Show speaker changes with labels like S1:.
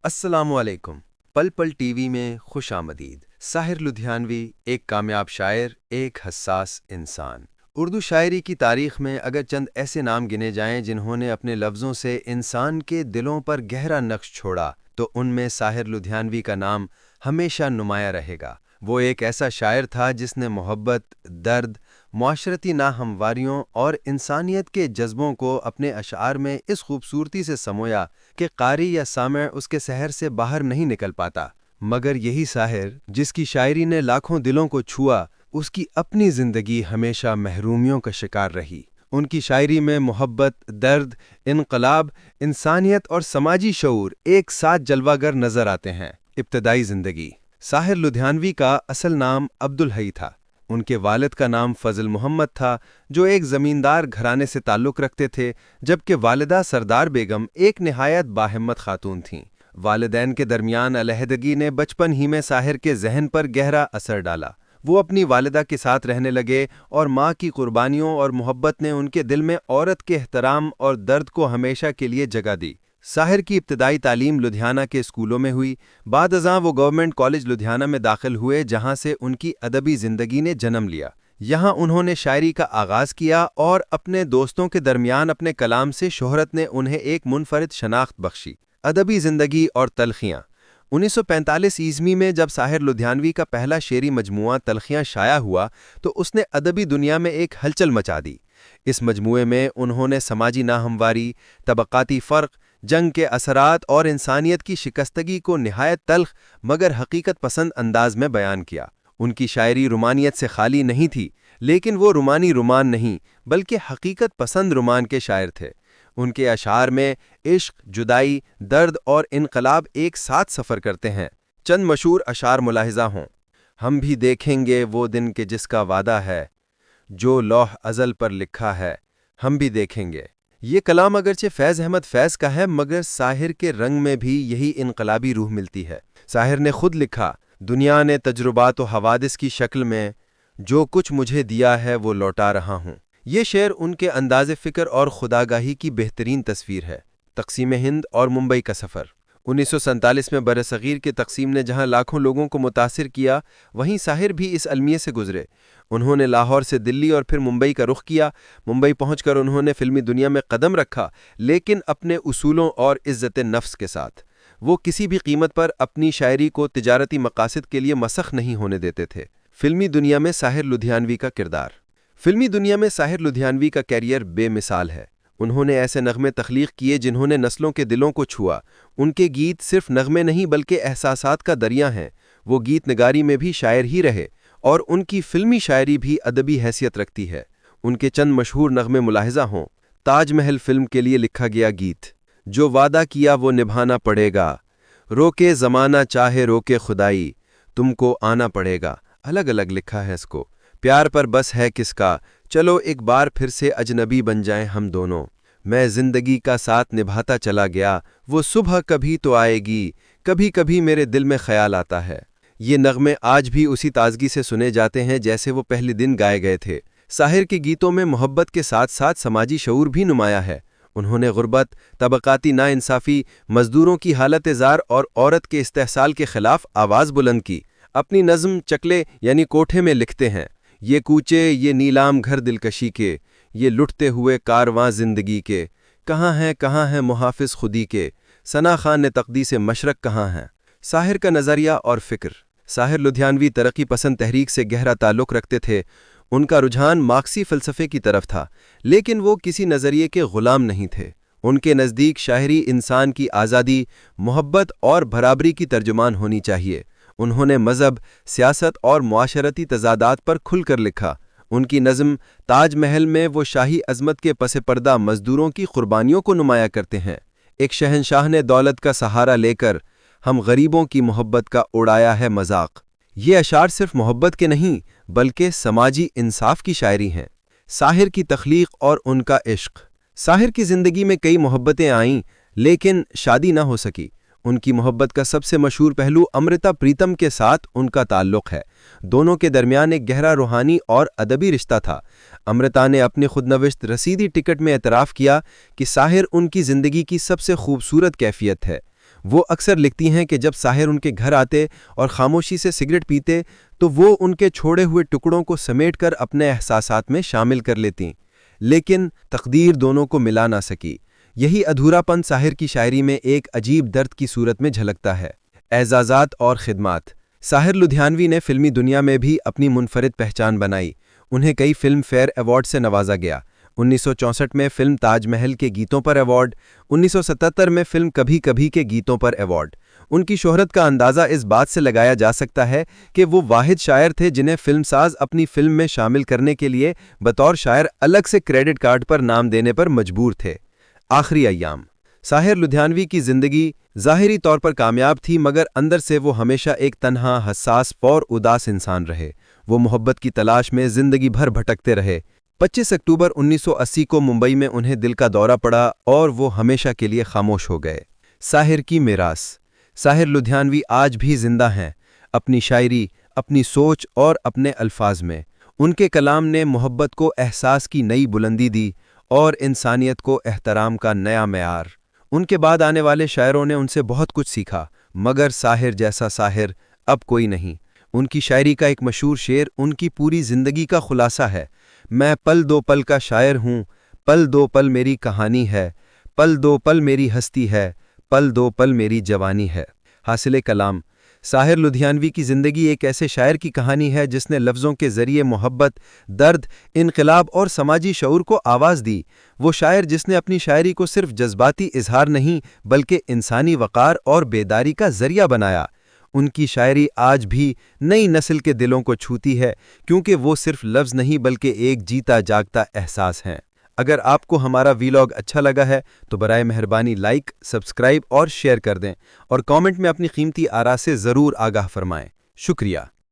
S1: السلام علیکم۔ پل پل T V میں خوش آمدید۔ ساحر لدھیانوی ایک کامیاب شاعر، ایک حساس انسان۔ اردو شاعری کی تاریخ میں اگر چند ایسے نام گنے جائیں جنہوں نے اپنے لفظوں سے انسان کے دلوں پر گہرا نقش چھوڑا تو ان میں ساحر لدھیانوی کا نام ہمیشہ نمایاں رہے گا۔ وہ ایک ایسا شاعر تھا جس نے محبت، درد، معاشرتی ناہمواریوں اور انسانیت کے جذبوں کو اپنے اشعار میں اس خوبصورتی سے سمویا کہ قاری یا سامع اس کے سحر سے باہر نہیں نکل پاتا۔ مگر یہی ساحر جس کی شاعری نے لاکھوں دلوں کو چھوا، اس کی اپنی زندگی ہمیشہ محرومیوں کا شکار رہی۔ ان کی شاعری میں محبت، درد، انقلاب، انسانیت اور سماجی شعور ایک ساتھ جلوہ گر نظر آتے ہیں۔ ابتدائی زندگی۔ ساحر لدھیانوی کا اصل نام عبدالحی تھا۔ ان کے والد کا نام فضل محمد تھا جو ایک زمیندار گھرانے سے تعلق رکھتے تھے، جبکہ والدہ سردار بیگم ایک نہایت باہمت خاتون تھیں۔ والدین کے درمیان علیحدگی نے بچپن ہی میں ساحر کے ذہن پر گہرا اثر ڈالا۔ وہ اپنی والدہ کے ساتھ رہنے لگے اور ماں کی قربانیوں اور محبت نے ان کے دل میں عورت کے احترام اور درد کو ہمیشہ کے لیے جگہ دی۔ ساحر کی ابتدائی تعلیم لدھیانہ کے اسکولوں میں ہوئی۔ بعد ازاں وہ گورنمنٹ کالج لدھیانہ میں داخل ہوئے جہاں سے ان کی ادبی زندگی نے جنم لیا۔ یہاں انہوں نے شاعری کا آغاز کیا اور اپنے دوستوں کے درمیان اپنے کلام سے شہرت نے انہیں ایک منفرد شناخت بخشی۔ ادبی زندگی اور تلخیاں۔ 1945 عیسوی میں جب ساحر لدھیانوی کا پہلا شعری مجموعہ تلخیاں شائع ہوا تو اس نے ادبی دنیا میں ایک ہلچل مچا دی۔ اس مجموعے میں انہوں نے سماجی ناہمواری، طبقاتی فرق، جنگ کے اثرات اور انسانیت کی شکستگی کو نہایت تلخ مگر حقیقت پسند انداز میں بیان کیا۔ ان کی شاعری رومانیت سے خالی نہیں تھی، لیکن وہ رومانی رومان نہیں بلکہ حقیقت پسند رومان کے شاعر تھے۔ ان کے اشعار میں عشق، جدائی، درد اور انقلاب ایک ساتھ سفر کرتے ہیں۔ چند مشہور اشعار ملاحظہ ہوں۔ ہم بھی دیکھیں گے وہ دن کہ جس کا وعدہ ہے، جو لوح ازل پر لکھا ہے، ہم بھی دیکھیں گے۔ یہ کلام اگرچہ فیض احمد فیض کا ہے مگر ساحر کے رنگ میں بھی یہی انقلابی روح ملتی ہے۔ ساحر نے خود لکھا، دنیا نے تجربات و حوادث کی شکل میں جو کچھ مجھے دیا ہے وہ لوٹا رہا ہوں۔ یہ شعر ان کے انداز فکر اور خودآگاہی کی بہترین تصویر ہے۔ تقسیم ہند اور ممبئی کا سفر۔ 1947 میں برصغیر کے تقسیم نے جہاں لاکھوں لوگوں کو متاثر کیا، وہیں ساحر بھی اس المیے سے گزرے۔ انہوں نے لاہور سے دلی اور پھر ممبئی کا رخ کیا۔ ممبئی پہنچ کر انہوں نے فلمی دنیا میں قدم رکھا، لیکن اپنے اصولوں اور عزت نفس کے ساتھ۔ وہ کسی بھی قیمت پر اپنی شاعری کو تجارتی مقاصد کے لیے مسخ نہیں ہونے دیتے تھے۔ فلمی دنیا میں ساحر لدھیانوی کا کردار۔ فلمی دنیا میں ساحر لدھیانوی کا کیریئر بے مثال ہے۔ انہوں نے ایسے نغمے تخلیق کیے جنہوں نے نسلوں کے دلوں کو چھوا۔ ان کے گیت صرف نغمے نہیں بلکہ احساسات کا دریا ہیں۔ وہ گیت نگاری میں بھی شاعر ہی رہے اور ان کی فلمی شاعری بھی ادبی حیثیت رکھتی ہے۔ ان کے چند مشہور نغمے ملاحظہ ہوں۔ تاج محل فلم کے لیے لکھا گیا گیت، جو وعدہ کیا وہ نبھانا پڑے گا، روکے زمانہ چاہے روکے خدائی، تم کو آنا پڑے گا۔ الگ الگ لکھا ہے اس کو۔ پیار پر بس ہے کس کا، چلو ایک بار پھر سے اجنبی بن جائیں ہم دونوں، میں زندگی کا ساتھ نبھاتا چلا گیا، وہ صبح کبھی تو آئے گی، کبھی کبھی میرے دل میں خیال آتا ہے۔ یہ نغمے آج بھی اسی تازگی سے سنے جاتے ہیں جیسے وہ پہلے دن گائے گئے تھے۔ ساحر کے گیتوں میں محبت کے ساتھ ساتھ سماجی شعور بھی نمایاں ہے۔ انہوں نے غربت، طبقاتی ناانصافی، مزدوروں کی حالت زار اور عورت کے استحصال کے خلاف آواز بلند کی۔ اپنی نظم چکلے یعنی کوٹھے میں لکھتے ہیں، یہ کوچے یہ نیلام گھر دلکشی کے، یہ لٹتے ہوئے کارواں زندگی کے، کہاں ہیں محافظ خودی کے، ثنا خان نے تقدیس مشرق کہاں ہیں۔ ساحر کا نظریہ اور فکر۔ ساحر لدھیانوی ترقی پسند تحریک سے گہرا تعلق رکھتے تھے۔ ان کا رجحان مارکسی فلسفے کی طرف تھا، لیکن وہ کسی نظریے کے غلام نہیں تھے۔ ان کے نزدیک شاعری انسان کی آزادی، محبت اور برابری کی ترجمان ہونی چاہیے۔ انہوں نے مذہب، سیاست اور معاشرتی تضادات پر کھل کر لکھا۔ ان کی نظم تاج محل میں وہ شاہی عظمت کے پس پردہ مزدوروں کی قربانیوں کو نمایاں کرتے ہیں۔ ایک شہنشاہ نے دولت کا سہارا لے کر ہم غریبوں کی محبت کا اڑایا ہے مذاق۔ یہ اشعار صرف محبت کے نہیں بلکہ سماجی انصاف کی شاعری ہیں۔ ساحر کی تخلیق اور ان کا عشق۔ ساحر کی زندگی میں کئی محبتیں آئیں لیکن شادی نہ ہو سکی۔ ان کی محبت کا سب سے مشہور پہلو امرتا پریتم کے ساتھ ان کا تعلق ہے۔ دونوں کے درمیان ایک گہرا روحانی اور ادبی رشتہ تھا۔ امرتا نے اپنی خود نوشت رسیدی ٹکٹ میں اعتراف کیا کہ ساحر ان کی زندگی کی سب سے خوبصورت کیفیت ہے۔ وہ اکثر لکھتی ہیں کہ جب ساحر ان کے گھر آتے اور خاموشی سے سگریٹ پیتے تو وہ ان کے چھوڑے ہوئے ٹکڑوں کو سمیٹ کر اپنے احساسات میں شامل کر لیتیں، لیکن تقدیر دونوں کو ملا نہ سکی۔ یہی ادھورا پن ساحر کی شاعری میں ایک عجیب درد کی صورت میں جھلکتا ہے۔ اعزازات اور خدمات۔ ساحر لدھیانوی نے فلمی دنیا میں بھی اپنی منفرد پہچان بنائی۔ انہیں کئی فلم فیئر ایوارڈ سے نوازا گیا۔ 1964 میں فلم تاج محل کے گیتوں پر ایوارڈ، 1977 میں فلم کبھی کبھی کے گیتوں پر ایوارڈ۔ ان کی شہرت کا اندازہ اس بات سے لگایا جا سکتا ہے کہ وہ واحد شاعر تھے جنہیں فلم ساز اپنی فلم میں شامل کرنے کے لیے بطور شاعر الگ سے کریڈٹ کارڈ پر نام دینے پر مجبور تھے۔ آخری ایام۔ ساحر لدھیانوی کی زندگی ظاہری طور پر کامیاب تھی، مگر اندر سے وہ ہمیشہ ایک تنہا، حساس اور اداس انسان رہے۔ وہ محبت کی تلاش میں زندگی بھر بھٹکتے رہے۔ 25 اکتوبر 1980 کو ممبئی میں انہیں دل کا دورہ پڑا اور وہ ہمیشہ کے لیے خاموش ہو گئے۔ ساحر کی میراث۔ ساحر لدھیانوی آج بھی زندہ ہیں، اپنی شاعری، اپنی سوچ اور اپنے الفاظ میں۔ ان کے کلام نے محبت کو احساس کی نئی بلندی دی اور انسانیت کو احترام کا نیا معیار۔ ان کے بعد آنے والے شاعروں نے ان سے بہت کچھ سیکھا، مگر ساحر جیسا ساحر اب کوئی نہیں۔ ان کی شاعری کا ایک مشہور شعر ان کی پوری زندگی کا خلاصہ ہے: میں پل دو پل کا شاعر ہوں، پل دو پل میری کہانی ہے، پل دو پل میری ہستی ہے، پل دو پل میری جوانی ہے۔ حاصل کلام: ساحر لدھیانوی کی زندگی ایک ایسے شاعر کی کہانی ہے جس نے لفظوں کے ذریعے محبت، درد، انقلاب اور سماجی شعور کو آواز دی۔ وہ شاعر جس نے اپنی شاعری کو صرف جذباتی اظہار نہیں بلکہ انسانی وقار اور بیداری کا ذریعہ بنایا۔ ان کی شاعری آج بھی نئی نسل کے دلوں کو چھوتی ہے، کیونکہ وہ صرف لفظ نہیں بلکہ ایک جیتا جاگتا احساس ہیں۔ اگر آپ کو ہمارا ویلاگ اچھا لگا ہے تو برائے مہربانی لائک، سبسکرائب اور شیئر کر دیں، اور کامنٹ میں اپنی قیمتی آراء سے ضرور آگاہ فرمائیں۔ شکریہ۔